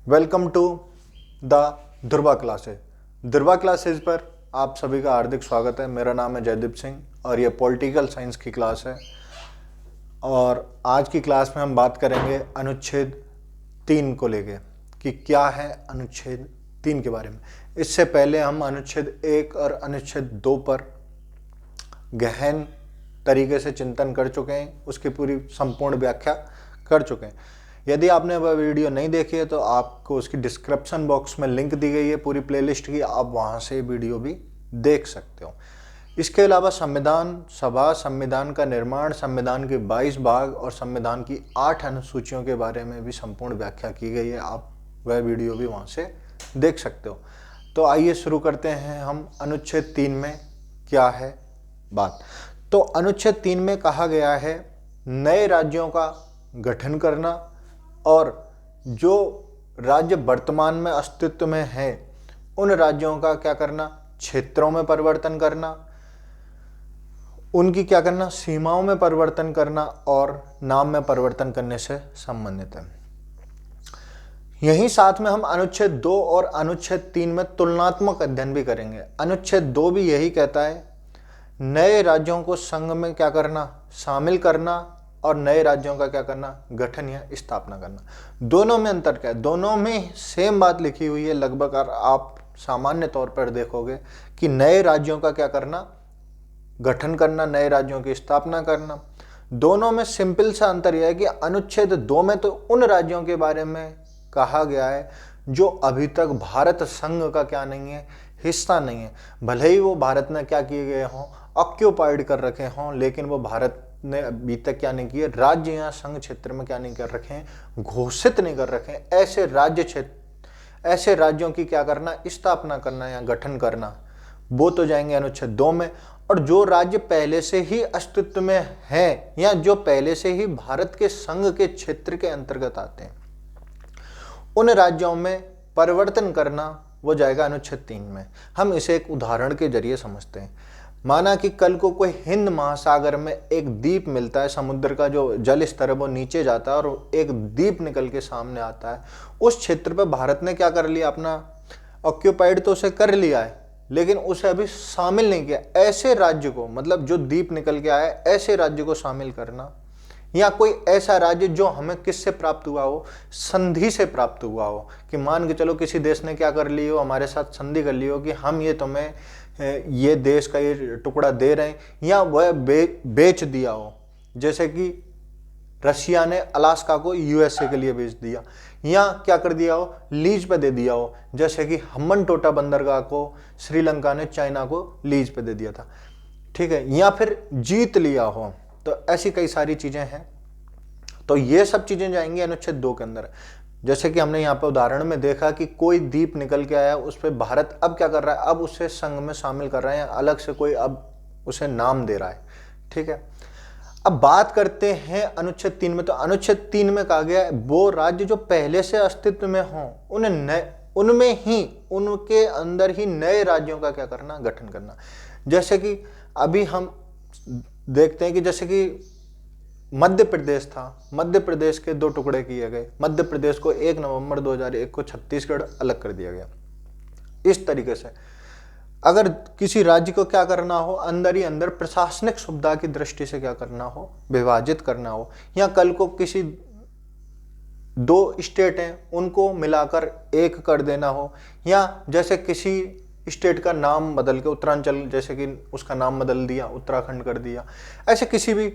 Welcome to the Dhruva classes. Dhruva classes पर आप सभी का हार्दिक स्वागत है। मेरा नाम है जयदीप सिंह और ये पॉलिटिकल साइंस की क्लास है। और आज की क्लास में हम बात करेंगे अनुच्छेद 3 को लेके कि क्या है अनुच्छेद 3 के बारे में। इससे पहले हम अनुच्छेद 1 और अनुच्छेद 2 पर गहन तरीके से चिंतन कर चुके हैं, उसकी पूरी संपूर्ण व्याख्या कर चुके हैं। यदि आपने वह वीडियो नहीं देखी है तो आपको उसकी डिस्क्रिप्शन बॉक्स में लिंक दी गई है पूरी प्लेलिस्ट की, आप वहां से वीडियो भी देख सकते हो। इसके अलावा संविधान सभा, संविधान का निर्माण, संविधान के 22 भाग और संविधान की 8 अनुसूचियों के बारे में भी संपूर्ण व्याख्या की गई है। आप वह वीडियो भी वहां से देख सकते हो। तो आइए शुरू करते हैं हम अनुच्छेद 3 में क्या है बात। तो अनुच्छेद 3 में कहा गया है नए राज्यों का गठन करना और जो राज्य वर्तमान में अस्तित्व में हैं उन राज्यों का क्या करना, क्षेत्रों में परिवर्तन करना, उनकी क्या करना, सीमाओं में परिवर्तन करना और नाम में परिवर्तन करने से संबंधित है। यहीं साथ में हम अनुच्छेद 2 और अनुच्छेद 3 में तुलनात्मक अध्ययन भी करेंगे। अनुच्छेद 2 भी यही कहता है नए राज्यों को संघ में क्या करना, शामिल करना और नए राज्यों का क्या करना, गठन या स्थापना करना। दोनों में अंतर क्या है? दोनों में सेम बात लिखी हुई है लगभग। और आप सामान्य तौर पर देखोगे कि नए राज्यों का क्या करना, गठन करना, नए राज्यों की स्थापना करना। दोनों में सिंपल सा अंतर यह है कि अनुच्छेद 2 में तो उन राज्यों के बारे में कहा गया है जो अभी तक भारत संघ का क्या नहीं है, हिस्सा नहीं है। भले ही वो भारत में क्या किए गए हों, ऑक्यूपाइड कर रखे हों, लेकिन वो भारत ने अभी तक क्या नहीं किए, राज्य या संघ क्षेत्र में क्या नहीं कर रखे हैं, घोषित नहीं कर रखे हैं। ऐसे राज्य क्षेत्र, ऐसे राज्यों की क्या करना, स्थापना करना या गठन करना, वो तो जाएंगे अनुच्छेद 2 में। और जो राज्य पहले से ही अस्तित्व में हैं या जो पहले से ही भारत के संघ के क्षेत्र के अंतर्गत आते हैं, उन राज्यों में परिवर्तन करना, वो जाएगा अनुच्छेद 3 में। हम इसे एक उदाहरण के जरिए समझते हैं। माना कि कल को कोई हिंद महासागर में एक द्वीप मिलता है, समुद्र का जो जल स्तर है वो नीचे जाता है और एक द्वीप निकल के सामने आता है। उस क्षेत्र पर भारत ने क्या कर लिया, अपना ऑक्यूपाइड तो उसे कर लिया है, लेकिन उसे अभी शामिल नहीं किया। ऐसे राज्य को, मतलब जो द्वीप निकल के आया, ऐसे राज्य को शामिल करना, या कोई ऐसा राज्य जो हमें किससे प्राप्त हुआ हो, संधि से प्राप्त हुआ हो, कि मान के चलो किसी देश ने क्या कर ली हो, हमारे साथ संधि कर ली हो कि हम ये तुम्हें ये देश का ये टुकड़ा दे रहे हैं, या वह बेच दिया हो। जैसे कि रशिया ने अलास्का को यूएसए के लिए बेच दिया, या क्या कर दिया हो, लीज पे दे दिया हो। जैसे कि हम्बनटोटा बंदरगाह को श्रीलंका ने चाइना को लीज पे दे दिया था, ठीक है, या फिर जीत लिया हो। तो ऐसी कई सारी चीजें हैं। तो ये सब चीजें जाएंगी अनुच्छेद 2 के अंदर। जैसे कि हमने यहाँ पे उदाहरण में देखा कि कोई द्वीप निकल के आया, उस पर भारत अब क्या कर रहा है, अब उसे संघ में शामिल कर रहा है, या अलग से कोई अब उसे नाम दे रहा है, ठीक है। अब बात करते हैं अनुच्छेद 3 में। तो अनुच्छेद 3 में कहा गया है वो राज्य जो पहले से अस्तित्व में हों, उनमें ही, उनके अंदर ही नए राज्यों का क्या करना, गठन करना। जैसे कि अभी हम देखते हैं कि जैसे कि मध्य प्रदेश था, मध्य प्रदेश के 2 टुकड़े किए गए। मध्य प्रदेश को 1 नवंबर 2001 को छत्तीसगढ़ अलग कर दिया गया। इस तरीके से अगर किसी राज्य को क्या करना हो, अंदर ही अंदर प्रशासनिक सुविधा की दृष्टि से क्या करना हो, विभाजित करना हो, या कल को किसी 2 स्टेट हैं उनको मिलाकर एक कर देना हो, या जैसे किसी स्टेट का नाम बदल के, उत्तरांचल जैसे कि उसका नाम बदल दिया, उत्तराखंड कर दिया, ऐसे किसी भी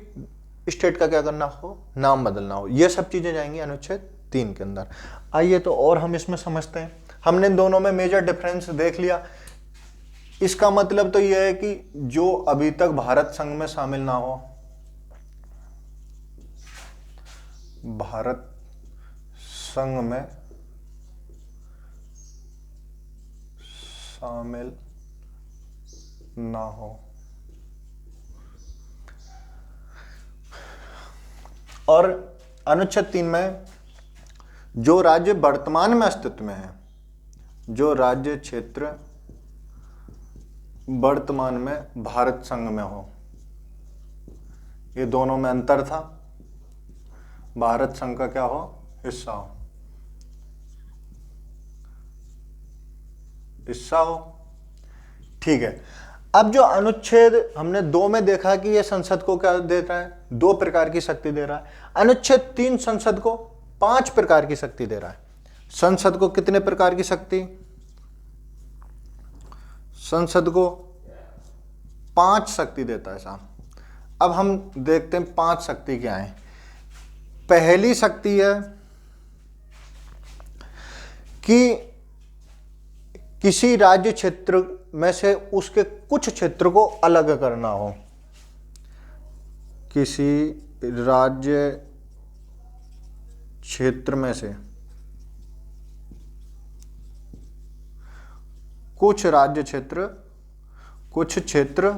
स्टेट का क्या करना हो, नाम बदलना हो। ये सब चीजें जाएंगी अनुच्छेद 3 के अंदर। आइए तो और हम इसमें समझते हैं। हमने दोनों में मेजर डिफरेंस देख लिया। इसका मतलब तो यह है कि जो अभी तक भारत संघ में शामिल ना हो, भारत संघ में शामिल ना हो, और अनुच्छेद 3 में जो राज्य वर्तमान में अस्तित्व में है, जो राज्य क्षेत्र वर्तमान में भारत संघ में हो, ये दोनों में अंतर था। भारत संघ का क्या हो, हिस्सा हो। हिस्सा हो। ठीक है, अब जो अनुच्छेद हमने 2 में देखा कि ये संसद को क्या दे रहा है, 2 प्रकार की शक्ति दे रहा है। अनुच्छेद 3 संसद को 5 प्रकार की शक्ति दे रहा है। संसद को कितने प्रकार की शक्ति? संसद को 5 शक्ति देता है साहब। अब हम देखते हैं 5 शक्ति क्या है। पहली शक्ति है कि किसी राज्य क्षेत्र में से उसके कुछ क्षेत्र को अलग करना हो। किसी राज्य क्षेत्र में से कुछ क्षेत्र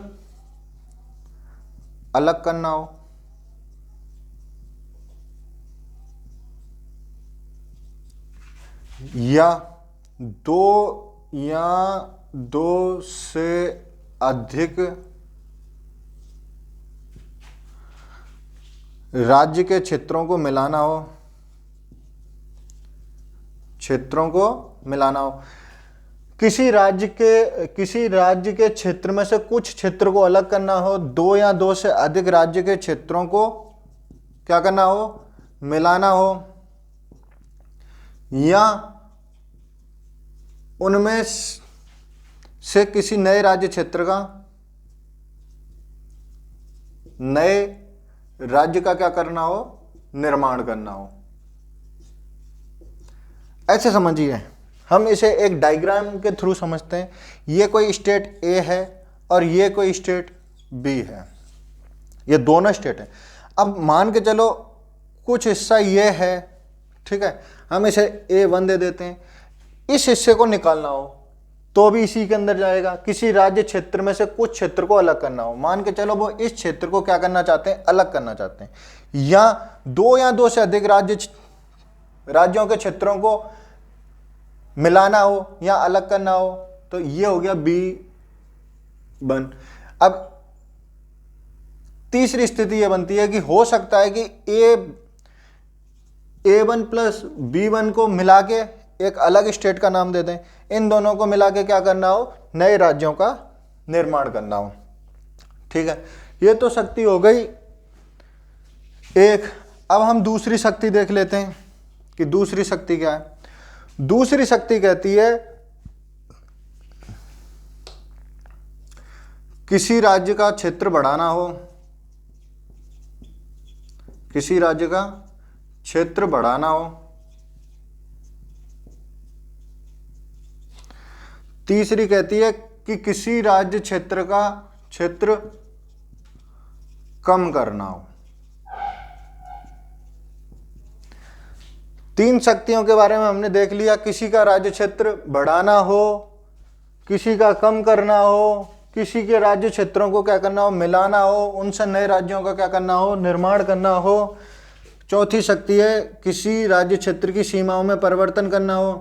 अलग करना हो। या दो से अधिक राज्य के क्षेत्रों को मिलाना हो। किसी राज्य के क्षेत्र में से कुछ क्षेत्र को अलग करना हो। 2 या 2 से अधिक राज्य के क्षेत्रों को क्या करना हो? मिलाना हो। या उनमें से किसी नए राज्य क्षेत्र का, नए राज्य का क्या करना हो? निर्माण करना हो। ऐसे समझिए, हम इसे एक डायग्राम के थ्रू समझते हैं। ये कोई स्टेट ए है और ये कोई स्टेट बी है, ये दोनों स्टेट है। अब मान के चलो कुछ हिस्सा ये है, ठीक है, हम इसे A1 दे देते हैं। इस हिस्से को निकालना हो तो भी इसी के अंदर जाएगा। किसी राज्य क्षेत्र में से कुछ क्षेत्र को अलग करना हो, मान के चलो वो इस क्षेत्र को क्या करना चाहते हैं? अलग करना चाहते हैं। या 2 से अधिक राज्यों के क्षेत्रों को मिलाना हो या अलग करना हो, तो ये हो गया B1। अब तीसरी स्थिति ये बनती है कि हो सकता है कि A1 प्लस B1 को मिला के एक अलग स्टेट का नाम दे दें। इन दोनों को मिला के क्या करना हो? नए राज्यों का निर्माण करना हो। ठीक है, ये तो शक्ति हो गई एक। अब हम दूसरी शक्ति देख लेते हैं कि दूसरी शक्ति क्या है। दूसरी शक्ति कहती है किसी राज्य का क्षेत्र बढ़ाना हो। किसी राज्य का क्षेत्र बढ़ाना हो। तीसरी कहती है कि किसी राज्य क्षेत्र का क्षेत्र कम करना हो। 3 शक्तियों के बारे में हमने देख लिया। किसी का राज्य क्षेत्र बढ़ाना हो, किसी का कम करना हो, किसी के राज्य क्षेत्रों को क्या करना हो? मिलाना हो, उनसे नए राज्यों का क्या करना हो? निर्माण करना हो। चौथी शक्ति है किसी राज्य क्षेत्र की सीमाओं में परिवर्तन करना हो।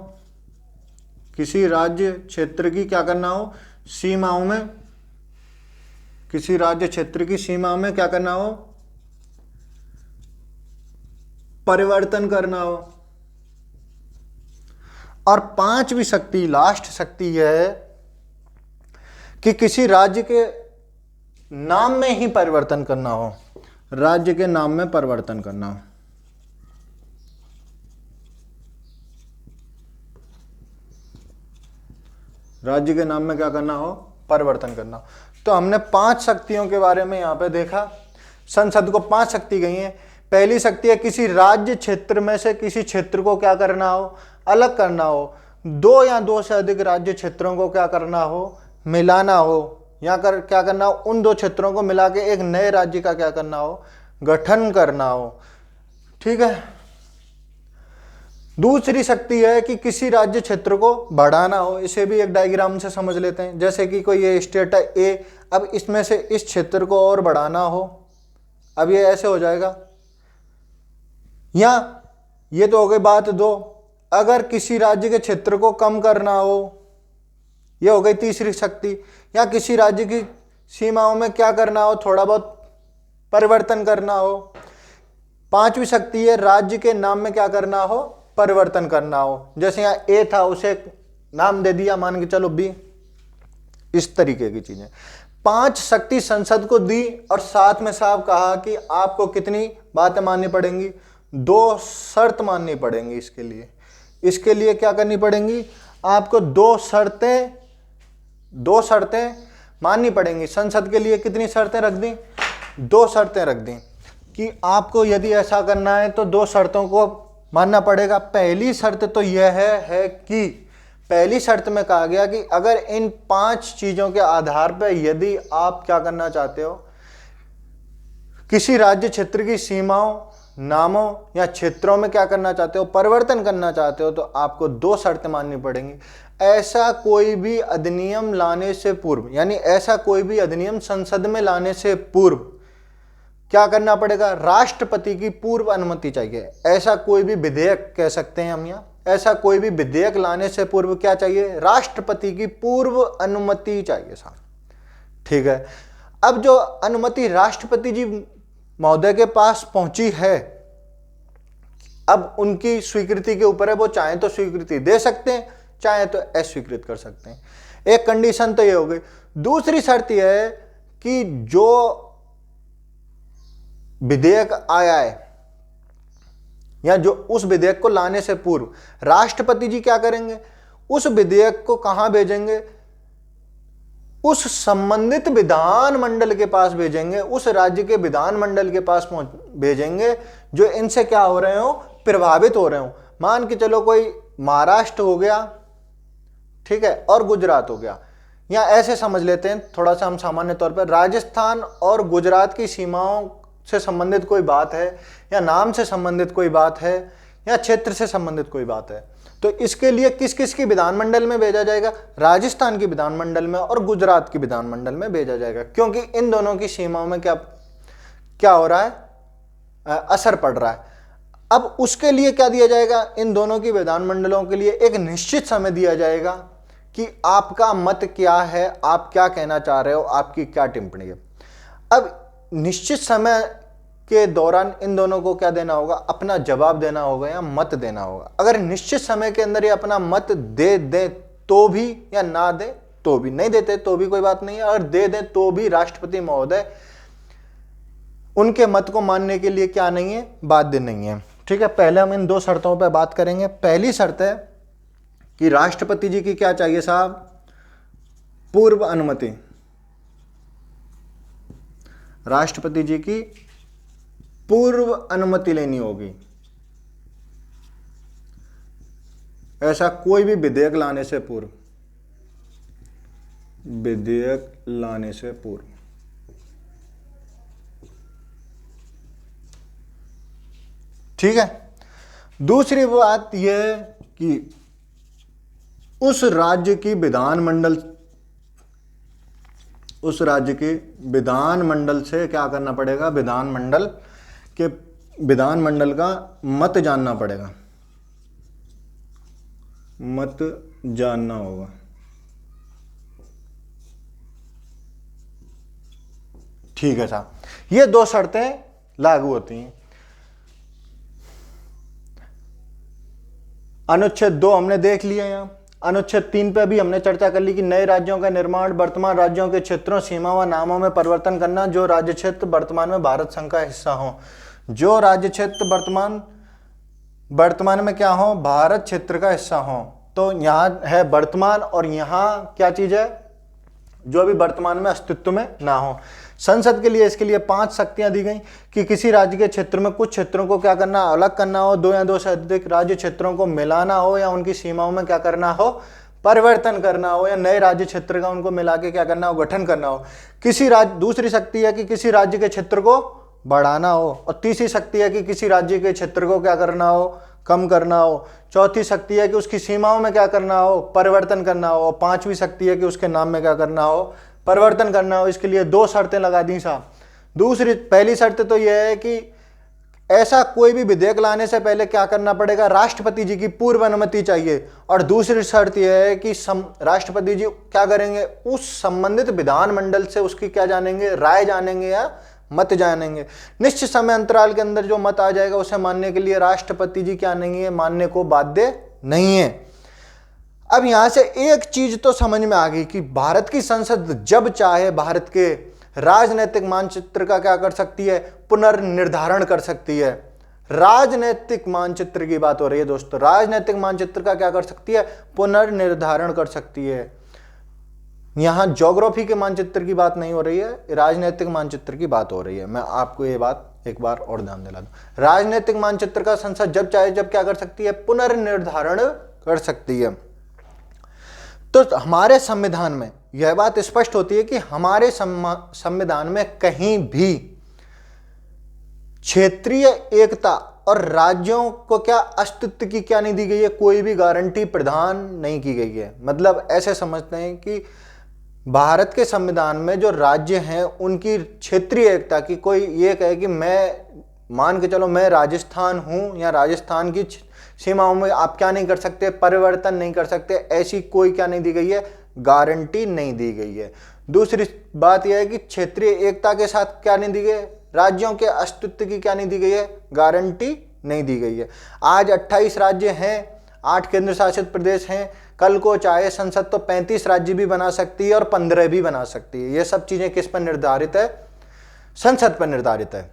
किसी राज्य क्षेत्र की क्या करना हो? सीमाओं में, किसी राज्य क्षेत्र की सीमाओं में क्या करना हो? परिवर्तन करना हो। और 5वीं शक्ति, लास्ट शक्ति यह है कि किसी राज्य के नाम में ही परिवर्तन करना हो। राज्य के नाम में परिवर्तन करना हो। राज्य के नाम में क्या करना हो? परिवर्तन करना हो। तो हमने 5 शक्तियों के बारे में यहां पे देखा। संसद को 5 शक्ति गई हैं। पहली शक्ति है किसी राज्य क्षेत्र में से किसी क्षेत्र को क्या करना हो? अलग करना हो। 2 या 2 से अधिक राज्य क्षेत्रों को क्या करना हो? मिलाना हो। या क्या करना हो? उन 2 क्षेत्रों को मिला के एक नए राज्य का क्या करना हो? गठन करना हो। ठीक है। दूसरी शक्ति है कि किसी राज्य क्षेत्र को बढ़ाना हो। इसे भी एक डायग्राम से समझ लेते हैं। जैसे कि कोई ये स्टेट है ए, अब इसमें से इस क्षेत्र को और बढ़ाना हो। अब ये ऐसे हो जाएगा। या ये तो हो गई बात 2। अगर किसी राज्य के क्षेत्र को कम करना हो, ये हो गई तीसरी शक्ति। या किसी राज्य की सीमाओं में क्या करना हो? थोड़ा बहुत परिवर्तन करना हो। 5वीं शक्ति है राज्य के नाम में क्या करना हो? परिवर्तन करना हो। जैसे यहाँ ए था उसे नाम दे दिया, मान के चलो बी, इस तरीके की चीजें। 5 शक्ति संसद को दी और साथ में साहब कहा कि आपको कितनी बातें माननी पड़ेंगी, 2 शर्त माननी पड़ेंगी। इसके लिए क्या करनी पड़ेंगी, आपको 2 शर्तें माननी पड़ेंगी। संसद के लिए कितनी शर्तें रख दी, 2 शर्तें रख दी कि आपको यदि ऐसा करना है तो 2 शर्तों को मानना पड़ेगा। पहली शर्त तो यह है कि पहली शर्त में कहा गया कि अगर इन 5 चीजों के आधार पर यदि आप क्या करना चाहते हो, किसी राज्य क्षेत्र की सीमाओं, नामों या क्षेत्रों में क्या करना चाहते हो, परिवर्तन करना चाहते हो, तो आपको 2 शर्तें माननी पड़ेंगी। ऐसा कोई भी अधिनियम लाने से पूर्व, यानी ऐसा कोई भी अधिनियम संसद में लाने से पूर्व क्या करना पड़ेगा, राष्ट्रपति की पूर्व अनुमति चाहिए। ऐसा कोई भी विधेयक कह सकते हैं हम यहाँ, ऐसा कोई भी विधेयक लाने से पूर्व क्या चाहिए, राष्ट्रपति की पूर्व अनुमति चाहिए साहब। ठीक है, अब जो अनुमति राष्ट्रपति जी महोदय के पास पहुंची है, अब उनकी स्वीकृति के ऊपर है, वो चाहे तो स्वीकृति दे सकते हैं, चाहे तो अस्वीकृत कर सकते हैं। एक कंडीशन तो ये हो गई। दूसरी शर्त यह है कि जो विधेयक आया है या जो उस विधेयक को लाने से पूर्व राष्ट्रपति जी क्या करेंगे, उस विधेयक को कहां भेजेंगे, उस संबंधित विधानमंडल के पास भेजेंगे, उस राज्य के विधानमंडल के पास भेजेंगे जो इनसे क्या हो रहे हो, प्रभावित हो रहे हो। मान के चलो कोई महाराष्ट्र हो गया, ठीक है, और गुजरात हो गया, या ऐसे समझ लेते हैं थोड़ा सा हम सामान्य तौर पर, राजस्थान और गुजरात की सीमाओं से संबंधित कोई बात है, या नाम से संबंधित कोई बात है, या क्षेत्र से संबंधित कोई बात है, तो इसके लिए किस किस की विधानमंडल में भेजा जाएगा, राजस्थान की विधानमंडल में और गुजरात की विधानमंडल में भेजा जाएगा, क्योंकि इन दोनों की सीमाओं में क्या हो रहा है, असर पड़ रहा है। अब उसके लिए क्या दिया जाएगा, इन दोनों की विधानमंडलों के लिए एक निश्चित समय दिया जाएगा कि आपका मत क्या है, आप क्या कहना चाह रहे हो, आपकी क्या टिप्पणी है। अब निश्चित समय के दौरान इन दोनों को क्या देना होगा, अपना जवाब देना होगा या मत देना होगा। अगर निश्चित समय के अंदर ये अपना मत दे दे तो भी, या ना दे तो भी, नहीं देते तो भी कोई बात नहीं है, अगर दे दें तो भी राष्ट्रपति महोदय उनके मत को मानने के लिए क्या नहीं है, बाध्य नहीं है। ठीक है, पहले हम इन 2 शर्तों पर बात करेंगे। पहली शर्त है कि राष्ट्रपति जी की क्या चाहिए साहब, पूर्व अनुमति। राष्ट्रपति जी की पूर्व अनुमति लेनी होगी। ऐसा कोई भी विधेयक लाने से पूर्व, विधेयक लाने से पूर्व। ठीक है, दूसरी बात यह कि उस राज्य की विधानमंडल से क्या करना पड़ेगा, विधानमंडल का मत जानना पड़ेगा, मत जानना होगा। ठीक है साहब, ये 2 शर्तें लागू होती हैं। अनुच्छेद 2 हमने देख लिया। यहां अनुच्छेद 3 पे भी हमने चर्चा कर ली कि नए राज्यों का निर्माण, वर्तमान राज्यों के क्षेत्रों, सीमा व नामों में परिवर्तन करना, जो राज्य क्षेत्र वर्तमान में भारत संघ का हिस्सा हो, जो राज्य क्षेत्र वर्तमान में क्या हो, भारत क्षेत्र का हिस्सा हो। तो यहाँ है वर्तमान, और यहाँ क्या चीज है, जो अभी वर्तमान में अस्तित्व में ना हो। संसद के लिए इसके लिए 5 शक्तियां दी गई कि किसी राज्य के क्षेत्र में कुछ क्षेत्रों को क्या करना, अलग करना हो, 2 या 2 से अधिक राज्य क्षेत्रों को मिलाना हो, या उनकी सीमाओं में क्या करना हो, परिवर्तन करना हो, या नए राज्य क्षेत्र का उनको मिला के क्या करना हो, गठन करना हो। दूसरी शक्ति है कि किसी राज्य के क्षेत्र को बढ़ाना हो, और तीसरी शक्ति है कि किसी राज्य के क्षेत्र को क्या करना हो, कम करना हो। चौथी शक्ति है कि उसकी सीमाओं में क्या करना हो, परिवर्तन करना हो। और 5वीं शक्ति है कि उसके नाम में क्या करना हो, परिवर्तन करना हो। इसके लिए 2 शर्तें लगा दी साहब। पहली शर्त तो यह है कि ऐसा कोई भी विधेयक लाने से पहले क्या करना पड़ेगा, राष्ट्रपति जी की पूर्व अनुमति चाहिए। और दूसरी शर्त यह है कि राष्ट्रपति जी क्या करेंगे, उस संबंधित विधानमंडल से उसकी क्या जानेंगे, राय जानेंगे या मत जानेंगे। निश्चित समय अंतराल के अंदर जो मत आ जाएगा उसे मानने के लिए राष्ट्रपति जी क्या नहीं है, मानने को बाध्य नहीं है। अब यहां से एक चीज तो समझ में आ गई कि भारत की संसद जब चाहे भारत के राजनीतिक मानचित्र का क्या कर सकती है, पुनर्निर्धारण कर सकती है। राजनीतिक मानचित्र की बात हो रही है दोस्तों, राजनीतिक मानचित्र का क्या कर सकती है, पुनर्निर्धारण कर सकती है। यहां ज्योग्राफी के मानचित्र की बात नहीं हो रही है, राजनीतिक मानचित्र की बात हो रही है। मैं आपको ये बात एक बार और ध्यान दिला दूं, राजनीतिक मानचित्र का संसद जब चाहे जब क्या कर सकती है, पुनर्निर्धारण कर सकती है। तो हमारे संविधान में यह बात स्पष्ट होती है कि हमारे संविधान में कहीं भी क्षेत्रीय एकता और राज्यों को क्या अस्तित्व की क्या नहीं दी गई है, कोई भी गारंटी प्रदान नहीं की गई है। मतलब ऐसे समझते हैं कि भारत के संविधान में जो राज्य हैं उनकी क्षेत्रीय एकता की, कोई ये कहे कि मैं मान के चलो मैं राजस्थान हूं या राजस्थान की सीमाओं में आप क्या नहीं कर सकते, परिवर्तन नहीं कर सकते, ऐसी कोई क्या नहीं दी गई है, गारंटी नहीं दी गई है। दूसरी बात यह है कि क्षेत्रीय एकता के साथ क्या नहीं दी गई, राज्यों के अस्तित्व की क्या नहीं दी गई है, गारंटी नहीं दी गई है। आज 28 राज्य हैं, 8 केंद्र शासित प्रदेश हैं, कल को चाहे संसद तो 35 राज्य भी बना सकती है और 15 भी बना सकती है। ये सब चीजें किस पर निर्धारित है, संसद पर निर्धारित है।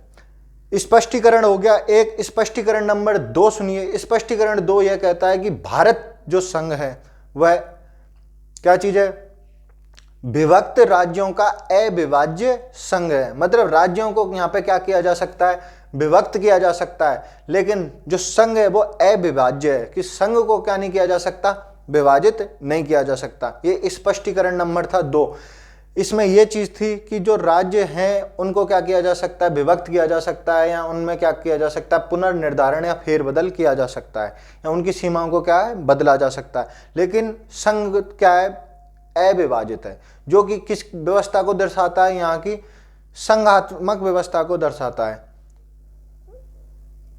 स्पष्टीकरण हो गया एक। स्पष्टीकरण नंबर 2 सुनिए। स्पष्टीकरण 2 यह कहता है कि भारत जो संघ है वह क्या चीज है, विभक्त राज्यों का अविभाज्य संघ है। मतलब राज्यों को यहां पे क्या किया जा सकता है, विभक्त किया जा सकता है, लेकिन जो संघ है वो अविभाज्य है, कि संघ को क्या नहीं किया जा सकता, विभाजित नहीं किया जा सकता। ये स्पष्टीकरण नंबर था 2। इसमें यह चीज थी कि जो राज्य हैं उनको क्या किया जा सकता है, विभक्त किया जा सकता है, या उनमें क्या किया जा सकता है, पुनर्निर्धारण या फेरबदल किया जा सकता है, या उनकी सीमाओं को क्या है, बदला जा सकता है। लेकिन संघ क्या है, अविभाजित है, जो कि किस व्यवस्था को दर्शाता है, यहाँ की संघात्मक व्यवस्था को दर्शाता है।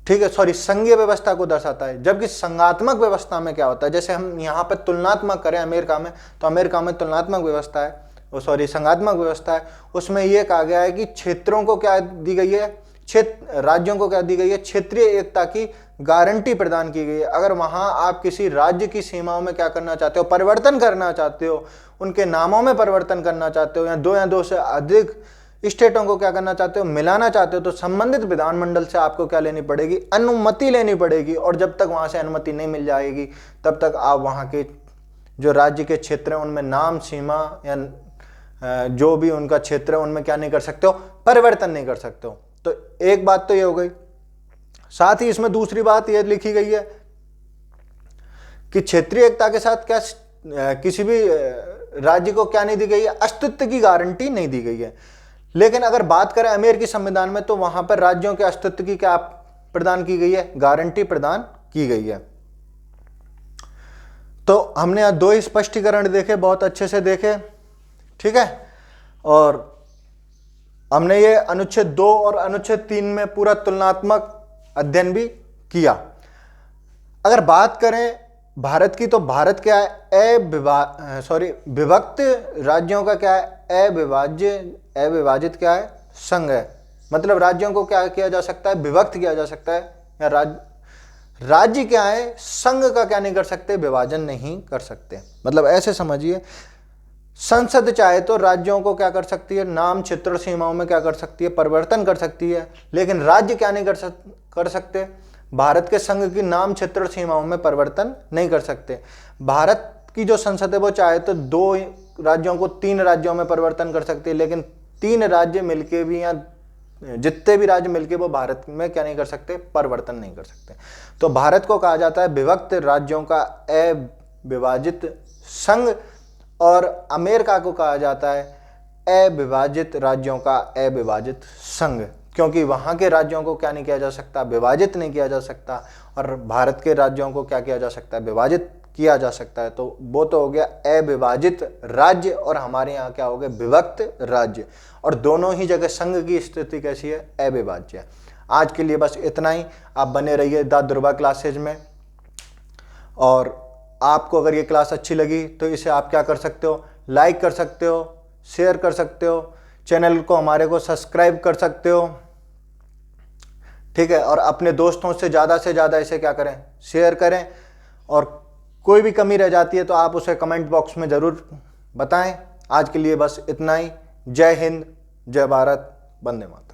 ठीक है, सॉरी, संघीय व्यवस्था को दर्शाता है। जबकि संघात्मक व्यवस्था में क्या होता है, जैसे हम यहाँ पर तुलनात्मक करें अमेरिका में, तो अमेरिका में तुलनात्मक व्यवस्था है, सॉरी संघात्मक व्यवस्था है। उसमें यह कहा गया है कि क्षेत्रों को क्या दी गई है, राज्यों को क्या दी गई है, क्षेत्रीय एकता की गारंटी प्रदान की गई है। अगर वहां आप किसी राज्य की सीमाओं में क्या करना चाहते हो, परिवर्तन करना चाहते हो, उनके नामों में परिवर्तन करना चाहते हो, या दो से अधिक स्टेटों को क्या करना चाहते हो, मिलाना चाहते हो, तो संबंधित विधानमंडल से आपको क्या लेनी पड़ेगी, अनुमति लेनी पड़ेगी। और जब तक वहां से अनुमति नहीं मिल जाएगी तब तक आप वहां के जो राज्य के क्षेत्र हैं उनमें नाम, सीमा या जो भी उनका क्षेत्र है उनमें क्या नहीं कर सकते हो, परिवर्तन नहीं कर सकते हो। तो एक बात तो ये हो गई। साथ ही इसमें दूसरी बात यह लिखी गई है कि क्षेत्रीय एकता के साथ क्या किसी भी राज्य को क्या नहीं दी गई है, अस्तित्व की गारंटी नहीं दी गई है। लेकिन अगर बात करें अमेरिकी संविधान में, तो वहां पर राज्यों के अस्तित्व की क्या प्रदान की गई है, गारंटी प्रदान की गई है। तो हमने यहां 2 स्पष्टीकरण देखे, बहुत अच्छे से देखे, ठीक है। और हमने ये अनुच्छेद 2 और अनुच्छेद 3 में पूरा तुलनात्मक अध्ययन भी किया। अगर बात करें भारत की, तो भारत क्या है, विभक्त राज्यों का क्या है, अविभाजित क्या है, संघ है। मतलब राज्यों को क्या किया जा सकता है, विभक्त किया जा सकता है, या राज्य क्या है, संघ का क्या नहीं कर सकते, विभाजन नहीं कर सकते। मतलब ऐसे समझिए, संसद चाहे तो राज्यों को क्या कर सकती है, नाम, क्षेत्र, सीमाओं में क्या कर सकती है, परिवर्तन कर सकती है। लेकिन राज्य क्या नहीं कर सकते, भारत के संघ की नाम, क्षेत्र, सीमाओं में परिवर्तन नहीं कर सकते। भारत की जो संसद है वो चाहे तो 2 राज्यों को 3 राज्यों में परिवर्तन कर सकती है, लेकिन 3 राज्य मिलके भी, या जितने भी राज्य मिलके, वो भारत में क्या नहीं कर सकते, परिवर्तन नहीं कर सकते। तो भारत को कहा जाता है विभक्त राज्यों का अविभाजित संघ, और अमेरिका को कहा जाता है अविभाजित राज्यों का अविभाजित संघ, क्योंकि वहां के राज्यों को क्या नहीं किया जा सकता, विभाजित नहीं किया जा सकता, और भारत के राज्यों को क्या किया जा सकता है, विभाजित किया जा सकता है। तो वो तो हो गया अविभाजित राज्य, और हमारे यहाँ क्या हो गया, विभक्त राज्य। और दोनों ही जगह संघ की स्थिति कैसी है, अविभाज्य। आज के लिए बस इतना ही। आप बने रहिए द ध्रुवा क्लासेज में, और आपको अगर ये क्लास अच्छी लगी तो इसे आप क्या कर सकते हो, लाइक कर सकते हो, शेयर कर सकते हो, चैनल को हमारे को सब्सक्राइब कर सकते हो, ठीक है। और अपने दोस्तों से ज़्यादा इसे क्या करें, शेयर करें। और कोई भी कमी रह जाती है तो आप उसे कमेंट बॉक्स में ज़रूर बताएं। आज के लिए बस इतना ही। जय हिंद, जय भारत, वंदे मातरम।